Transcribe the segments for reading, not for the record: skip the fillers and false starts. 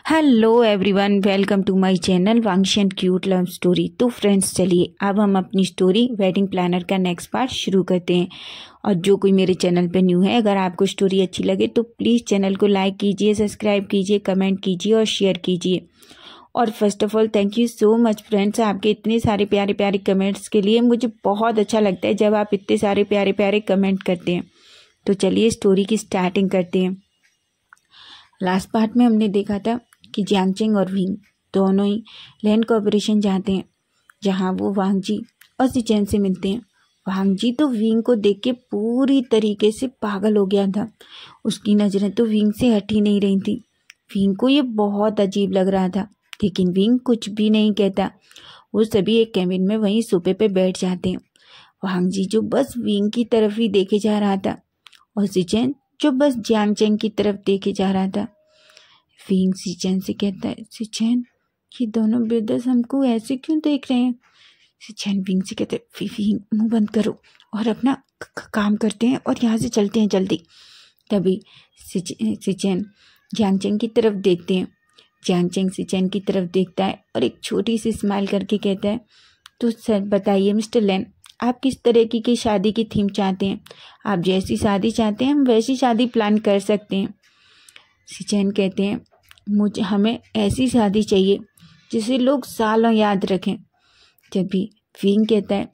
Hello everyone, welcome to my channel Wangshi and cute love story. तो friends, चलिए अब हम अपनी स्टोरी वेडिंग प्लानर का नेक्स्ट पार्ट शुरू करते हैं। और जो कोई मेरे चैनल पे न्यू है, अगर आपको स्टोरी अच्छी लगे तो प्लीज़ चैनल को लाइक कीजिए, सब्सक्राइब कीजिए, कमेंट कीजिए और शेयर कीजिए। और first of all thank you so much friends, आपके इतने सारे प्यारे प्यारे कमेंट्स के लिए। मुझे बहुत अच्छा लगता है जब आप इतने सारे प्यारे प्यारे कमेंट करते हैं। तो चलिए स्टोरी की स्टार्टिंग करते हैं। लास्ट पार्ट में हमने देखा था कि जियांगचेंग और विंग दोनों ही लैंड कॉर्पोरेशन जाते हैं, जहां वो वांगजी और सिचेन से मिलते हैं। वांगजी तो विंग को देख के पूरी तरीके से पागल हो गया था। उसकी नज़रें तो विंग से हट ही नहीं रही थी। विंग को ये बहुत अजीब लग रहा था, लेकिन विंग कुछ भी नहीं कहता। वो सभी एक कैबिन में वहीं सोफे पे बैठ जाते हैं। वांगजी जो बस विंग की तरफ ही देखे जा रहा था और सिचेन जो बस जियांगचेंग की तरफ देखे जा रहा था। विंग सिचेन से कहता है, सिचेन ये दोनों ब्रदर्स हमको ऐसे क्यों देख रहे हैं। सिचेन विंग से कहते हैं, विंग मुंह बंद करो और अपना काम करते हैं और यहाँ से चलते हैं जल्दी। तभी सिचेन जियांगचेंग की तरफ देखते हैं। जियांगचेंग सिचेन की तरफ देखता है और एक छोटी सी स्माइल करके कहता है, तो सर बताइए मिस्टर लैन, आप किस तरह की शादी की थीम चाहते हैं। आप जैसी शादी चाहते हैं हम वैसी शादी प्लान कर सकते हैं। सिचेन कहते हैं, हमें ऐसी शादी चाहिए जिसे लोग सालों याद रखें। तभी विंग कहता है,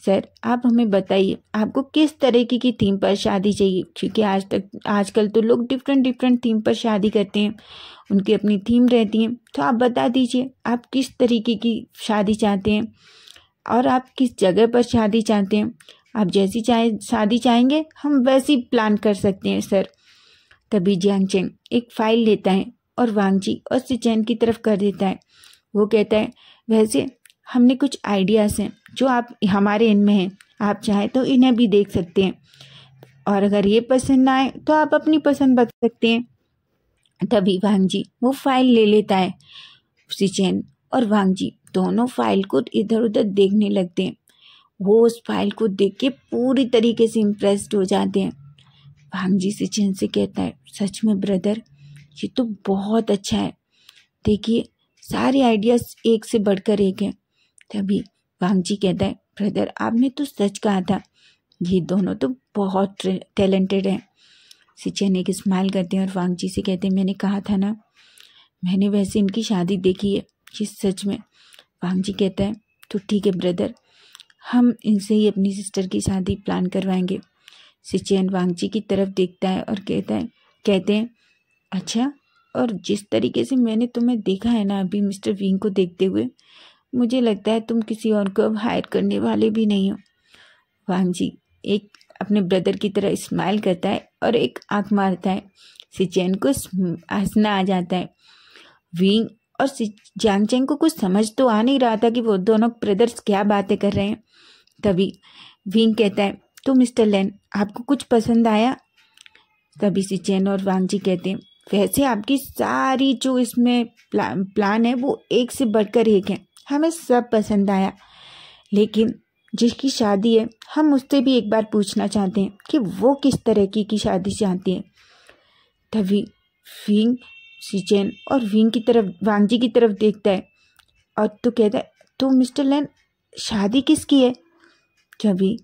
सर आप हमें बताइए आपको किस तरह की थीम पर शादी चाहिए, क्योंकि आजकल तो लोग डिफरेंट थीम पर शादी करते हैं, उनकी अपनी थीम रहती है। तो आप बता दीजिए आप किस तरीके की शादी चाहते हैं और आप किस जगह पर शादी चाहते हैं। आप जैसी शादी चाहेंगे हम वैसी प्लान कर सकते हैं सर। तभी जियांगचेंग एक फाइल लेता है और वांगजी और सिचेन की तरफ कर देता है। वो कहता है, वैसे हमने कुछ आइडियाज़ हैं जो आप हमारे इनमें हैं, आप चाहें तो इन्हें भी देख सकते हैं और अगर ये पसंद ना आए तो आप अपनी पसंद बता सकते हैं। तभी वांगजी वो फाइल ले लेता है। सिचेन और वांगजी दोनों फाइल को इधर उधर देखने लगते हैं। वो उस फाइल को देख के पूरी तरीके से इम्प्रेस्ड हो जाते हैं। वांगजी सिचेन से कहता है, सच में ब्रदर ये तो बहुत अच्छा है, देखिए सारे आइडियाज एक से बढ़कर एक हैं। तभी वांगजी कहता है, ब्रदर आपने तो सच कहा था, ये दोनों तो बहुत टैलेंटेड हैं। सिचेन एक स्माइल करते हैं और वांगजी से कहते हैं, मैंने कहा था ना, मैंने वैसे इनकी शादी देखी है, ये सच में। वांगजी कहता है, तो ठीक है ब्रदर, हम इनसे ही अपनी सिस्टर की शादी प्लान करवाएंगे। सिचेन वांगजी की तरफ देखता है और कहते हैं, अच्छा, और जिस तरीके से मैंने तुम्हें देखा है ना अभी मिस्टर विंग को देखते हुए, मुझे लगता है तुम किसी और को अब हायर करने वाले भी नहीं हो। वांगजी एक अपने ब्रदर की तरह स्माइल करता है और एक आंख मारता है। सिचेन को हंसना आ जाता है। विंग और जियांगचेंग को कुछ समझ तो आ नहीं रहा था कि वो दोनों ब्रदर्स क्या बातें कर रहे हैं। तभी विंग कहता है, तो मिस्टर लैन आपको कुछ पसंद आया। तभी सिचेन और वांगजी कहते हैं, वैसे आपकी सारी जो इसमें प्लान है वो एक से बढ़कर एक है, हमें सब पसंद आया, लेकिन जिसकी शादी है हम उससे भी एक बार पूछना चाहते हैं कि वो किस तरह की शादी चाहती है। तभी विंग सिचेन और वांगजी की तरफ देखता है और तो कहता है, तो मिस्टर लैन शादी किसकी है। तभी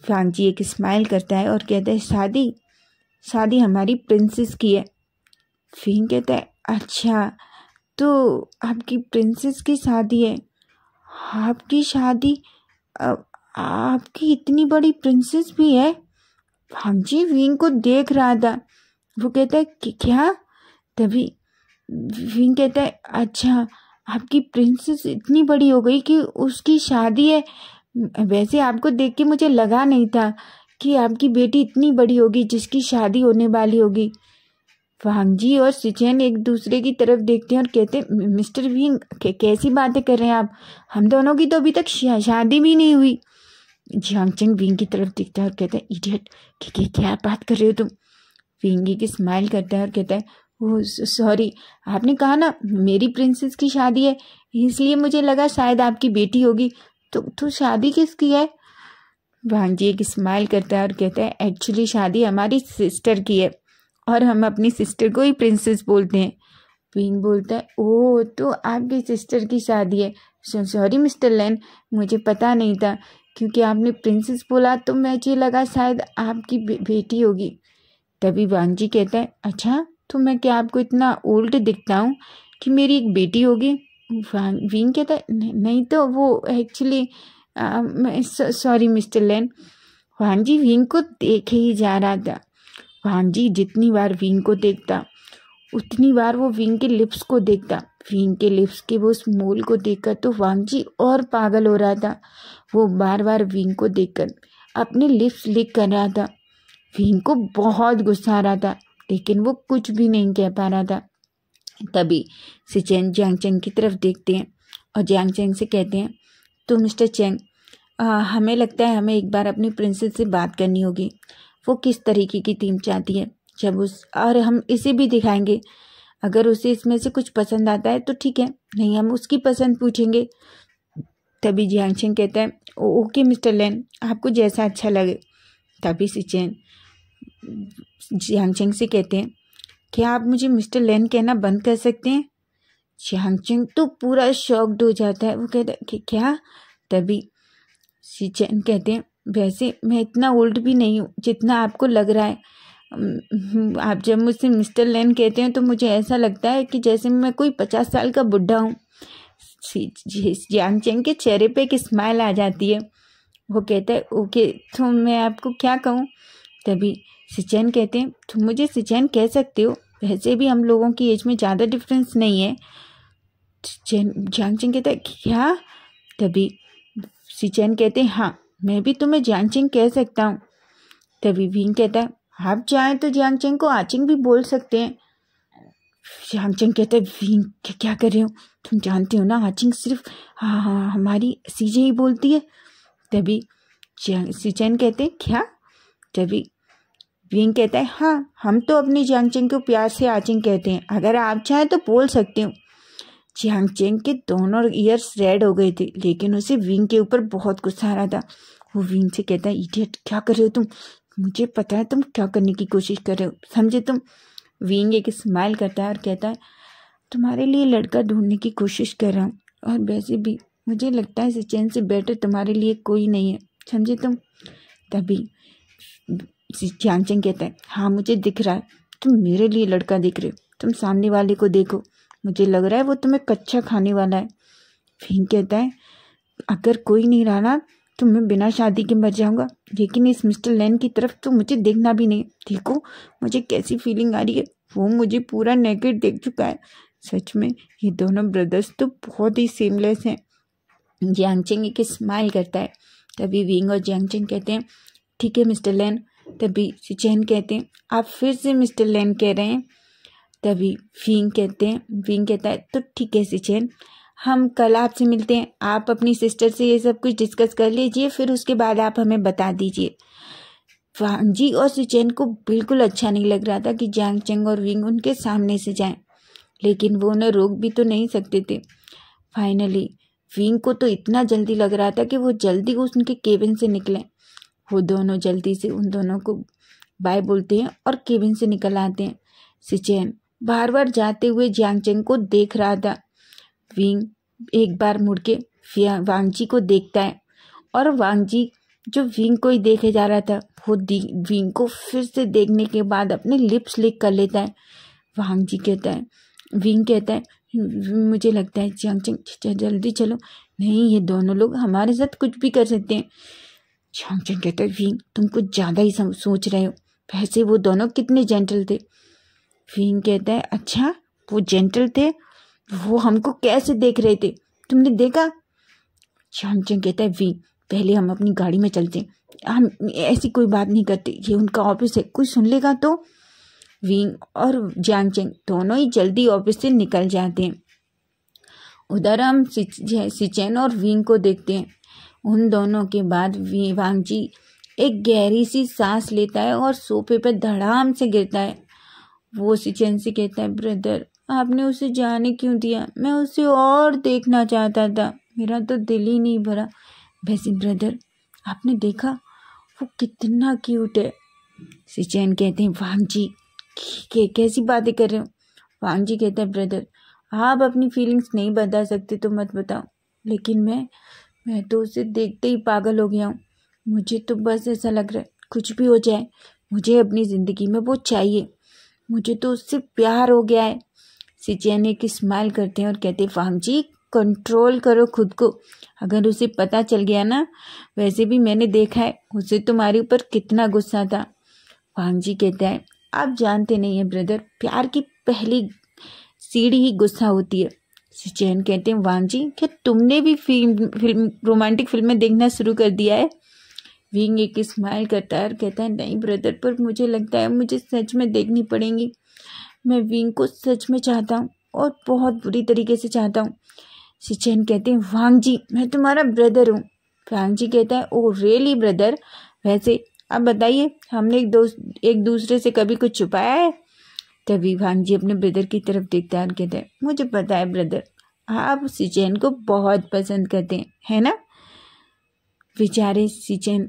वांगजी एक स्माइल करता है और कहता है, शादी हमारी प्रिंसेस की है। विंग कहता है, अच्छा तो आपकी प्रिंसेस की शादी है। आपकी शादी, आपकी इतनी बड़ी प्रिंसेस भी है। वांगजी विंग को देख रहा था। वो कहता है कि क्या। तभी विंग कहता है, अच्छा आपकी प्रिंसेस इतनी बड़ी हो गई कि उसकी शादी है। वैसे आपको देख के मुझे लगा नहीं था कि आपकी बेटी इतनी बड़ी होगी जिसकी शादी होने वाली होगी। वांगजी और सिचेन एक दूसरे की तरफ देखते हैं और कहते हैं, मिस्टर विंग कैसी बातें कर रहे हैं आप, हम दोनों की तो अभी तक शादी भी नहीं हुई। जियांगचेंग विंग की तरफ देखता है और कहता है, इडियट क्या बात कर रहे हो तुम। विंग की स्माइल करता है और कहता है, ओह सॉरी, आपने कहा ना मेरी प्रिंसेस की शादी है, इसलिए मुझे लगा शायद आपकी बेटी होगी। तो शादी किसकी है। वांगजी एक स्माइल करता है और कहता है, एक्चुअली शादी हमारी सिस्टर की है और हम अपनी सिस्टर को ही प्रिंसेस बोलते हैं। विंग बोलता है, ओह तो आपकी सिस्टर की शादी है। सॉरी मिस्टर लेन, मुझे पता नहीं था, क्योंकि आपने प्रिंसेस बोला तो मुझे लगा शायद आपकी बेटी होगी। तभी वांग जी कहता है, अच्छा तो मैं क्या आपको इतना ओल्ड दिखता हूँ कि मेरी एक बेटी होगी? विंग कहता है, नहीं तो वो एक्चुअली सॉरी मिस्टर लेन। वांग जी विंग को देखे ही जा रहा था। वांग जी जितनी बार विंग को देखता उतनी बार वो विंग के लिप्स को देखता। विंग के लिप्स के वो स्मोल को देखकर तो वांग जी और पागल हो रहा था। वो बार बार विंग को देखकर अपने लिप्स लिक कर रहा था। विंग को बहुत गुस्सा आ रहा था, लेकिन वो कुछ भी नहीं कह पा रहा था। तभी सिचेन जियांग चेंग की तरफ देखते हैं और जियांग चेंग से कहते हैं, तो मिस्टर चेंग, हमें लगता है हमें एक बार अपनी प्रिंसेस से बात करनी होगी। वो किस तरीके की थीम चाहती है, जब और हम इसे भी दिखाएंगे। अगर उसे इसमें से कुछ पसंद आता है तो ठीक है, नहीं हम उसकी पसंद पूछेंगे। तभी जियांग चेंग कहता है, ओके मिस्टर लेन, आपको जैसा अच्छा लगे। तभी सिचेन जियांग चेंग से कहते हैं, क्या आप मुझे मिस्टर लेन कहना बंद कर सकते हैं? जियांग चेंग तो पूरा शॉक्ड हो जाता है। वो कहता है कि क्या? तभी सिचेन कहते हैं, वैसे मैं इतना ओल्ड भी नहीं हूँ जितना आपको लग रहा है। आप जब मुझसे मिस्टर लेन कहते हैं तो मुझे ऐसा लगता है कि जैसे मैं कोई 50 साल का बुढ़ा हूँ। जियांग चेंग के चेहरे पे एक स्माइल आ जाती है। वो कहता है, ओके तो मैं आपको क्या कहूँ? तभी सिचेन कहते हैं, तुम मुझे सिचेन कह सकते हो, वैसे भी हम लोगों की एज में ज़्यादा डिफरेंस नहीं है। जियांग चेंग कहता है, क्या? तभी सिचेन कहते हैं, हाँ मैं भी तुम्हें जियांग चेंग कह सकता हूँ। तभी विंग कहता है, आप चाहें तो जियांग चेंग को आचिंग भी बोल सकते हैं। जियांग चेंग कहता है, विंग क्या कर रहे हो? तुम जानते हो ना आचिंग सिर्फ हाँ हमारी सीजे ही बोलती है। तभी सिचेन कहते हैं, क्या? तभी विंग कहता है, हाँ हम तो अपनी जियांग चेंग को प्यार से आचिंग कहते हैं, अगर आप चाहें तो बोल सकते हो। जियांग चेंग के दोनों ईयर्स रेड हो गए थे, लेकिन उसे विंग के ऊपर बहुत गुस्सा आ रहा था। वो विंग से कहता है, इडियट क्या कर रहे हो तुम? मुझे पता है तुम क्या करने की कोशिश कर रहे हो, समझे तुम? विंग एक स्माइल करता है और कहता है, तुम्हारे लिए लड़का ढूंढने की कोशिश कर रहा हूँ, और वैसे भी मुझे लगता है सिचेन से बेटर तुम्हारे लिए कोई नहीं है, समझे तुम? तभी जियांग चेंग कहता है, हाँ मुझे दिख रहा है तुम मेरे लिए लड़का देख रहे हो, तुम सामने वाले को देखो, मुझे लग रहा है वो तुम्हें कच्चा खाने वाला है। विंग कहता है, अगर कोई नहीं रहा ना तो मैं बिना शादी के मर जाऊंगा, लेकिन इस मिस्टर लेन की तरफ तो मुझे देखना भी नहीं। देखो मुझे कैसी फीलिंग आ रही है, वो मुझे पूरा नेकेड देख चुका है। सच में ये दोनों ब्रदर्स तो बहुत ही सेमलेस हैं। जियांग चेंग एक स्माइल करता है। तभी विंग और जियांग चेंग कहते हैं, ठीक है मिस्टर लेन। तभी सिचेन कहते हैं, आप फिर से मिस्टर लेन कह रहे हैं? तभी विंग कहता है, तो ठीक है सिचेन, हम कल आपसे मिलते हैं, आप अपनी सिस्टर से ये सब कुछ डिस्कस कर लीजिए, फिर उसके बाद आप हमें बता दीजिए। वांग जी और सिचेन को बिल्कुल अच्छा नहीं लग रहा था कि जियांग चेंग और विंग उनके सामने से जाएं, लेकिन वो उन्हें रोक भी तो नहीं सकते थे। फाइनली विंग को तो इतना जल्दी लग रहा था कि वो जल्दी उनके केबिन से निकले। वो दोनों जल्दी से उन दोनों को बाय बोलते हैं और केबिन से निकल आते हैं। सिचेन बार बार जाते हुए जियांग चेंग को देख रहा था। विंग एक बार मुड़ के वांग जी को देखता है, और वांग जी जो विंग को ही देखे जा रहा था वो विंग को फिर से देखने के बाद अपने लिप्स लिक कर लेता है। विंग कहता है, मुझे लगता है जियांग चेंग जल्दी चलो, नहीं ये दोनों लोग हमारे साथ कुछ भी कर सकते हैं। जियांग चेंग कहता है, विंग तुम कुछ ज़्यादा ही सोच रहे हो, वैसे वो दोनों कितने जेंटल थे। विंग कहता है, अच्छा वो जेंटल थे, वो हमको कैसे देख रहे थे, तुमने देखा? जियांग चेंग कहता है, विंग पहले हम अपनी गाड़ी में चलते हैं, हम ऐसी कोई बात नहीं करते, ये उनका ऑफिस है, कोई सुन लेगा तो। विंग और जियांग चेंग दोनों ही जल्दी ऑफिस से निकल जाते हैं। उधर हम सिचेन और विंग को देखते हैं। उन दोनों के बाद वांग जी एक गहरी सी सांस लेता है और सोफे पर धड़ाम से गिरता है। वो सिचेन से कहता है, ब्रदर आपने उसे जाने क्यों दिया, मैं उसे और देखना चाहता था, मेरा तो दिल ही नहीं भरा। वैसे ब्रदर आपने देखा वो कितना क्यूट है। सिचेन कहते हैं, वांग जी कैसी बातें कर रहे हो? वांग जी कहता है ब्रदर आप अपनी फीलिंग्स नहीं बता सकते तो मत बताओ, लेकिन मैं तो उसे देखते ही पागल हो गया हूँ। मुझे तो बस ऐसा लग रहा है कुछ भी हो जाए मुझे अपनी ज़िंदगी में वो चाहिए, मुझे तो उससे प्यार हो गया है। सिचैन एक स्माइल करते हैं और कहते हैं वांग जी कंट्रोल करो खुद को, अगर उसे पता चल गया ना, वैसे भी मैंने देखा है उसे तुम्हारे ऊपर कितना गुस्सा था। वांग जी कहता है आप जानते नहीं है ब्रदर, प्यार की पहली सीढ़ी ही गुस्सा होती है। सिचैन कहते हैं वांग जी क्या तुमने भी फिल्म रोमांटिक फिल्में देखना शुरू कर दिया है? विंग एक स्माइल करता है और कहता है नहीं ब्रदर, पर मुझे लगता है मुझे सच में देखनी पड़ेंगी। मैं विंग को सच में चाहता हूँ और बहुत बुरी तरीके से चाहता हूँ। सिचैन कहते हैं वांग जी मैं तुम्हारा ब्रदर हूँ। वांग जी कहता है ओ रियली ब्रदर, वैसे अब बताइए हमने एक दूसरे से कभी कुछ छुपाया है? तभी वांग जी अपने ब्रदर की तरफ देखता है और कहता है मुझे पता है ब्रदर, आप सिचैन को बहुत पसंद करते हैं, है ना? बेचारे सिचैन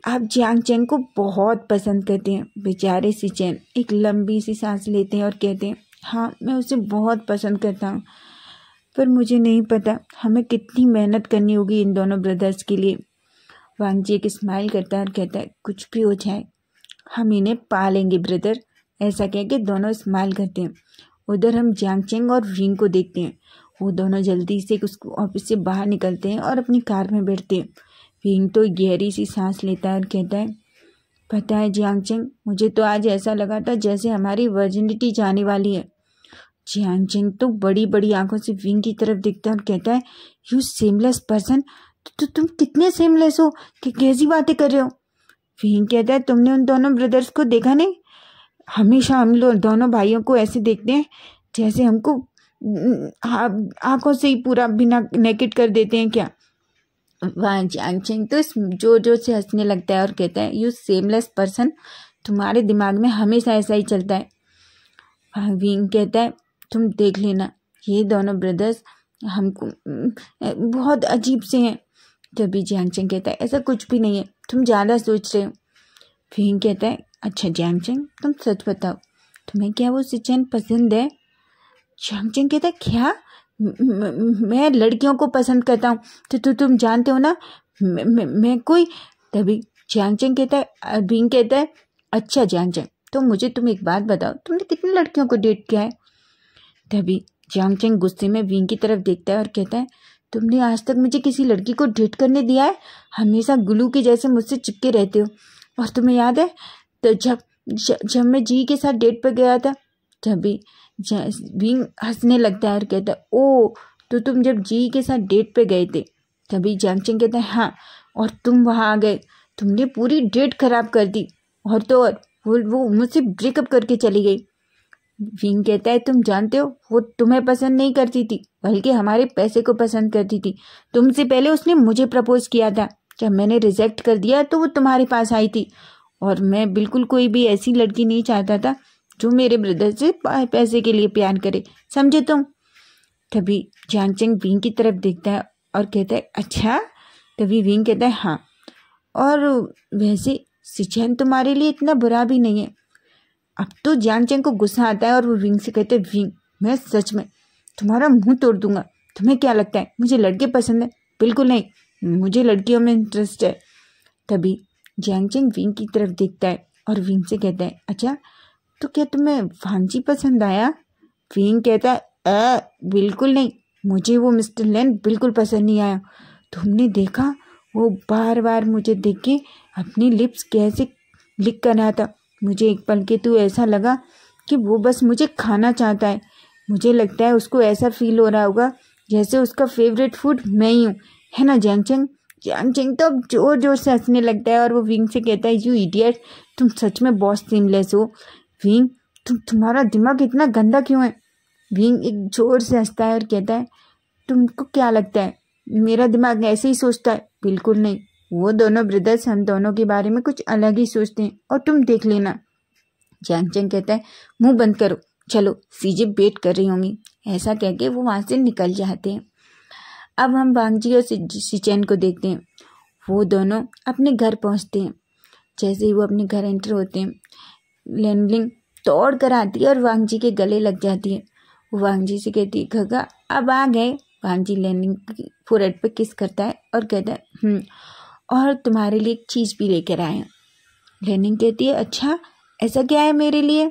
आप जियांग चैंग को बहुत पसंद करते हैं। बेचारे सिचैन एक लंबी सी सांस लेते हैं और कहते हैं हाँ मैं उसे बहुत पसंद करता हूँ, पर मुझे नहीं पता हमें कितनी मेहनत करनी होगी इन दोनों ब्रदर्स के लिए। वांग जी एक स्माइल करता है और कहता है कुछ भी हो जाए हम इन्हें पा लेंगे ब्रदर। ऐसा कह के दोनों स्माइल करते हैं। उधर हम जियांग चैंग और विंग को देखते हैं, वो दोनों जल्दी से उसको ऑफिस से बाहर निकलते हैं और अपनी कार में बैठते हैं। विंग तो गहरी सी सांस लेता है और कहता है पता है जियांग चैंग, मुझे तो आज ऐसा लगा था जैसे हमारी वर्जिनिटी जाने वाली है। जियांग चैंग तो बड़ी बड़ी आंखों से विंग की तरफ देखता है और कहता है यू सेमलेस पर्सन, तो तुम कितने सेमलेस हो कि कैसी बातें कर रहे हो? विंग कहता है तुमने उन दोनों ब्रदर्स को देखा नहीं? हमेशा हम लोग दोनों भाइयों को ऐसे देखते हैं जैसे हमको आंखों से ही पूरा बिना नेकेड कर देते हैं क्या? वहाँ जियांग चैंग तो जोर जोर से हंसने लगता है और कहता है यू सेमलेस पर्सन, तुम्हारे दिमाग में हमेशा ऐसा ही चलता है। वहाँ विंग कहता है तुम देख लेना ये दोनों ब्रदर्स हमको बहुत अजीब से हैं। तभी जियांग चैंग कहता है ऐसा कुछ भी नहीं है, तुम ज़्यादा सोच रहे हो। विंग कहता है अच्छा जियांग चैंग तुम सच बताओ, तुम्हें क्या वो सिचैन पसंद है? जियांग चैंग कहता है क्या मैं लड़कियों को पसंद करता हूँ, तो तुम जानते हो ना मैं कोई। तभी जियांग चैंग कहता है विंग कहता है अच्छा जियांग चैंग तो मुझे तुम एक बात बताओ, तुमने कितनी लड़कियों को डेट किया है? तभी जियांग चैंग गुस्से में विंग की तरफ देखता है और कहता है तुमने आज तक मुझे किसी लड़की को डेट करने दिया है? हमेशा ग्लू के जैसे मुझसे चिपके रहते हो। और तुम्हें याद है तो जब मैं जी के साथ डेट पर गया था? तभी विंग हंसने लगता है और कहता है ओ तो तुम जब जी के साथ डेट पे गए थे? तभी जियांग चैंग कहता है हाँ, और तुम वहाँ आ गए, तुमने पूरी डेट खराब कर दी, और तो और वो मुझसे ब्रेकअप करके चली गई। विंग कहता है तुम जानते हो वो तुम्हें पसंद नहीं करती थी, बल्कि हमारे पैसे को पसंद करती थी। तुमसे पहले उसने मुझे प्रपोज किया था, जब मैंने रिजेक्ट कर दिया तो वो तुम्हारे पास आई थी। और मैं बिल्कुल कोई भी ऐसी लड़की नहीं चाहता था जो मेरे ब्रदर से पैसे के लिए प्यार करे, समझे तुम? तभी जियांग चैंग विंग की तरफ देखता है और कहता है अच्छा? तभी विंग कहता है हाँ, और वैसे सिचैन तुम्हारे लिए इतना बुरा भी नहीं है। अब तो जियांग चैंग को गुस्सा आता है और वो विंग से कहते हैं विंग मैं सच में तुम्हारा मुंह तोड़ दूंगा। तुम्हें क्या लगता है मुझे लड़के पसंद है? बिल्कुल नहीं, मुझे लड़कियों में इंटरेस्ट है। तभी जियांग चैंग विंग की तरफ देखता है और विंग से कहता है अच्छा तो क्या तुम्हें वांग जी पसंद आया? विंग कहता है बिल्कुल नहीं, मुझे वो मिस्टर लेन बिल्कुल पसंद नहीं आया। तुमने देखा वो बार बार मुझे देख के अपनी लिप्स कैसे लिक कर रहा था। मुझे एक पल के तो ऐसा लगा कि वो बस मुझे खाना चाहता है। मुझे लगता है उसको ऐसा फील हो रहा होगा जैसे उसका फेवरेट फूड मैं ही हूँ, है ना जियांग चैंग? जियांग चैंग तो अब जोर जोर से हंसने लगता है और वो विंग से कहता है यू इडियट, तुम सच में बहुत सीमलेस हो। विंग तुम्हारा दिमाग इतना गंदा क्यों है? विंग एक जोर से हंसता है और कहता है तुमको क्या लगता है मेरा दिमाग ऐसे ही सोचता है? बिल्कुल नहीं, वो दोनों ब्रदर्स हम दोनों के बारे में कुछ अलग ही सोचते हैं, और तुम देख लेना। जियांग चैंग कहता है मुंह बंद करो, चलो सीजे वेट कर रही होंगी। ऐसा कह के वो वहाँ से निकल जाते हैं। अब हम वांग जी और सिचैन को देखते हैं। वो दोनों अपने घर पहुँचते हैं। जैसे ही वो अपने घर एंटर होते हैं, लैनलिंग दौड़ कर आती है और वांग जी के गले लग जाती है। वो वांग जी से कहती है, गगा अब आ गए। वांग जी लेनिंग की फोrehead पे किस करता है और कहता है और तुम्हारे लिए एक चीज़ भी लेकर आए हैं। लेनिंग कहती है, अच्छा ऐसा क्या है मेरे लिए?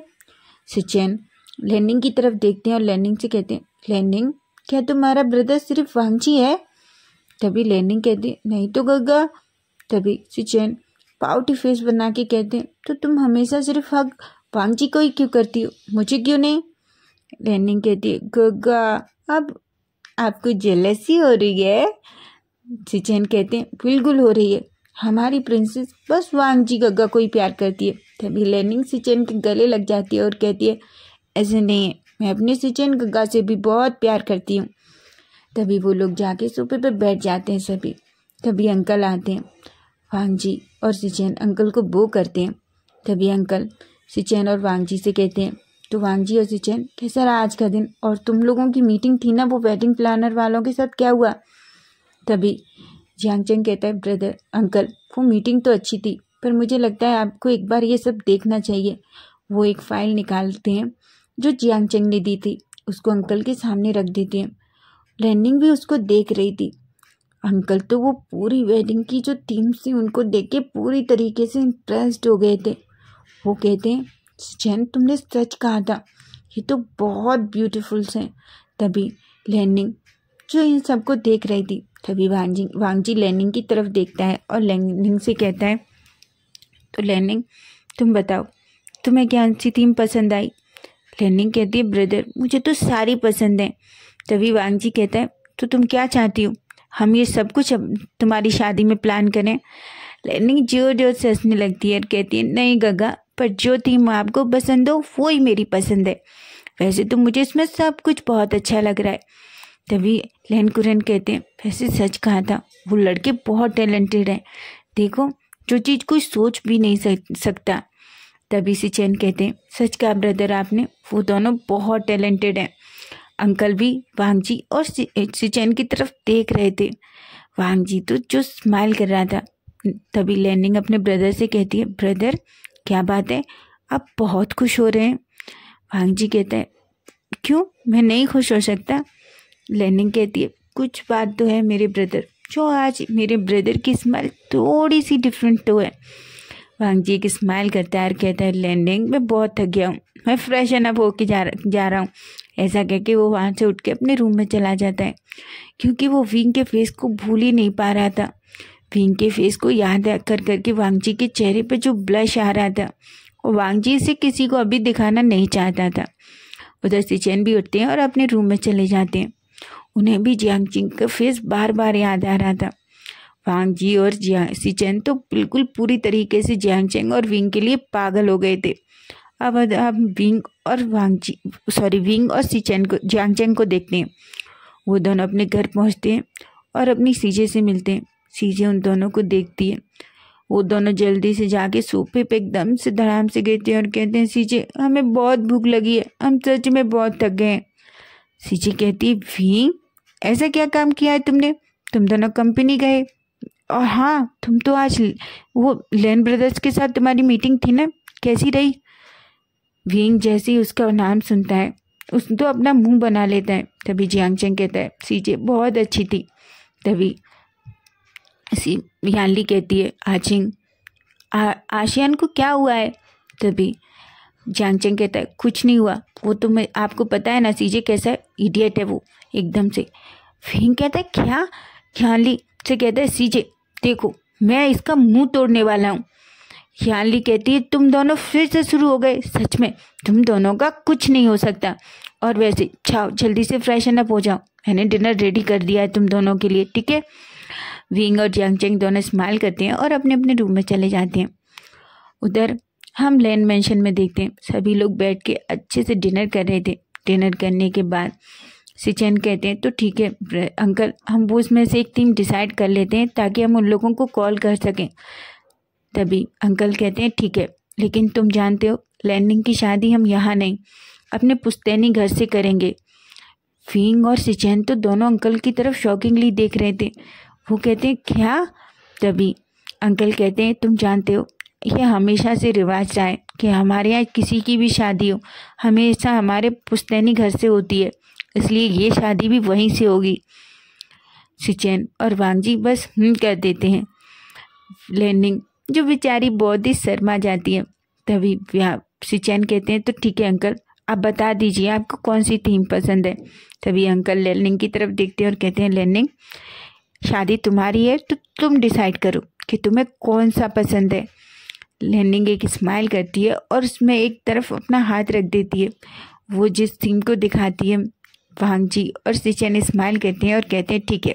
सिचेन लेनिंग की तरफ देखते हैं और लेनिंग से कहते हैं, लेनिंग क्या तुम्हारा ब्रदर सिर्फ वांग जी है? तभी लेनिंग कहती है, नहीं तो गगा। तभी सिचेन पाउटी फेस बना के कहते हैं, तो तुम हमेशा सिर्फ हग वांग जी को ही क्यों करती हो, मुझे क्यों नहीं? लेनिंग कहती है, गगा अब आपको जेलसी हो रही है? सिचेन कहते हैं, बिल्कुल हो रही है, हमारी प्रिंसेस बस वांग जी गगा को ही प्यार करती है। तभी लेनिंग सिचेन के गले लग जाती है और कहती है, ऐसे नहीं है, मैं अपनी सिचेन गगा से भी बहुत प्यार करती हूँ। तभी वो लोग जाके सोफे पे बैठ जाते हैं सभी। तभी अंकल आते हैं। वांग जी और सिचेन अंकल को बो करते हैं। तभी अंकल सिचेन और वांग जी से कहते हैं, तो वांग जी और सिचेन कैसा रहा आज का दिन? और तुम लोगों की मीटिंग थी ना वो वेडिंग प्लानर वालों के साथ, क्या हुआ? तभी जियांग चेंग कहता है, ब्रदर अंकल वो मीटिंग तो अच्छी थी पर मुझे लगता है आपको एक बार ये सब देखना चाहिए। वो एक फ़ाइल निकालते हैं जो जियांग चेंग ने दी थी, उसको अंकल के सामने रख देते हैं। लेनिंग भी उसको देख रही थी। अंकल तो वो पूरी वेडिंग की जो थीम थी उनको देख के पूरी तरीके से इम्प्रेस्ड हो गए थे। वो कहते हैं, सिचेन तुमने सच कहा था, ये तो बहुत ब्यूटीफुल है। तभी लेनिंग जो इन सबको देख रही थी, तभी वांग जी लेनिंग की तरफ देखता है और लेनिंग से कहता है, तो लेनिंग तुम बताओ तुम्हें क्या सी थीम पसंद आई? लेनिंग कहती है, ब्रदर मुझे तो सारी पसंद है। तभी वांग जी कहता है, तो तुम क्या चाहती हो, हम ये सब कुछ अब तुम्हारी शादी में प्लान करें? लेनिंग जोर जोर से हंसने लगती है और कहती है, नहीं गगा, पर जो थीम आपको पसंद हो वो ही मेरी पसंद है। वैसे तो मुझे इसमें सब कुछ बहुत अच्छा लग रहा है। तभी लेन कुरेन कहते हैं, वैसे सच कहा था, वो लड़के बहुत टैलेंटेड हैं, देखो जो चीज़ कोई सोच भी नहीं सकता। तभी सिचेन कहते हैं, सच कहा ब्रदर आपने, वो दोनों बहुत टैलेंटेड हैं। अंकल भी वांग जी और सिचेन की तरफ देख रहे थे। वांग जी तो जो स्माइल कर रहा था। तभी लेनिंग अपने ब्रदर से कहती है, ब्रदर क्या बात है, आप बहुत खुश हो रहे हैं? वांग जी कहता है, क्यों, मैं नहीं खुश हो सकता? लेनिंग कहती है, कुछ बात तो है मेरे ब्रदर, जो आज मेरे ब्रदर की स्माइल थोड़ी सी डिफरेंट तो है। वांग जी एक स्माइल करता है और कहता है, लेनिंग मैं बहुत थक गया हूँ, मैं फ्रेशन अप होके जा रहा हूँ। ऐसा कह के वो वहाँ से उठ के अपने रूम में चला जाता है, क्योंकि वो विंग के फेस को भूल ही नहीं पा रहा था। विंग के फेस को याद कर करके वांग जी के चेहरे पे जो ब्लश आ रहा था, वो वांग जी इसे किसी को अभी दिखाना नहीं चाहता था। उधर सिचेन भी उठते हैं और अपने रूम में चले जाते हैं। उन्हें भी जियांग चेंग का फेस बार बार याद आ रहा था। वांग जी और सिचेन तो बिल्कुल पूरी तरीके से जियांग चेंग और विंग के लिए पागल हो गए थे। अब विंग और सिचेन को, जियांग चेंग को देखते हैं। वो दोनों अपने घर पहुंचते हैं और अपनी सीजे से मिलते हैं। सीजे उन दोनों को देखती है। वो दोनों जल्दी से जाके सोफे पे एकदम से धड़ाम से गिरते हैं और कहते हैं, सीजे हमें बहुत भूख लगी है, हम सच में बहुत थक गए हैं। सीजे कहती है, विंग ऐसा क्या काम किया है तुमने, तुम दोनों कंपनी गए, और हाँ तुम तो आज वो लेन ब्रदर्स के साथ तुम्हारी मीटिंग थी ना, कैसी रही? विंग जैसे ही उसका नाम सुनता है उस तो अपना मुंह बना लेता है। तभी जियांग चेंग कहता है, सीजे बहुत अच्छी थी। तभी यानली कहती है, आचिंग आशियान को क्या हुआ है? तभी जियांग चेंग कहता है, कुछ नहीं हुआ, वो तो मैं आपको पता है ना सीजे कैसा है, इडियट है वो एकदम से। विंग कहता है, क्या? यानली से कहता है, सीजे देखो मैं इसका मुंह तोड़ने वाला हूँ। यानली कहती है, तुम दोनों फिर से शुरू हो गए, सच में तुम दोनों का कुछ नहीं हो सकता। और वैसे जाओ जल्दी से फ्रेशन अप हो जाओ, मैंने डिनर रेडी कर दिया है तुम दोनों के लिए, ठीक है? विंग और जियांग चेंग दोनों स्माइल करते हैं और अपने अपने रूम में चले जाते हैं। उधर हम लैंड मेंशन में देखते हैं सभी लोग बैठ के अच्छे से डिनर कर रहे थे। डिनर करने के बाद सिचेन कहते हैं, तो ठीक है अंकल, हम वो उसमें से एक थीम डिसाइड कर लेते हैं ताकि हम उन लोगों को कॉल कर सकें। तभी अंकल कहते हैं, ठीक है, लेकिन तुम जानते हो लैंडिंग की शादी हम यहाँ नहीं अपने पुश्तैनी घर से करेंगे। विंग और सिचेन तो दोनों अंकल की तरफ शॉकिंगली देख रहे थे। वो कहते हैं, क्या? तभी अंकल कहते हैं, तुम जानते हो ये हमेशा से रिवाज रहा है कि हमारे यहाँ किसी की भी शादी हो हमेशा हमारे पुश्तैनी घर से होती है, इसलिए ये शादी भी वहीं से होगी। सिचेन और वांगजी बस कर देते हैं। लेनिंग जो बेचारी बहुत ही शर्मा जाती है, तभी सिचेन कहते हैं तो ठीक है अंकल, आप बता दीजिए आपको कौन सी थीम पसंद है। तभी अंकल लेनिंग की तरफ देखते हैं और कहते हैं लेनिंग, शादी तुम्हारी है तो तुम डिसाइड करो कि तुम्हें कौन सा पसंद है। लेनिंग एक स्माइल करती है और उसमें एक तरफ अपना हाथ रख देती है, वो जिस थीम को दिखाती है। वांगजी और सिचेन स्माइल करते हैं और कहते हैं ठीक है।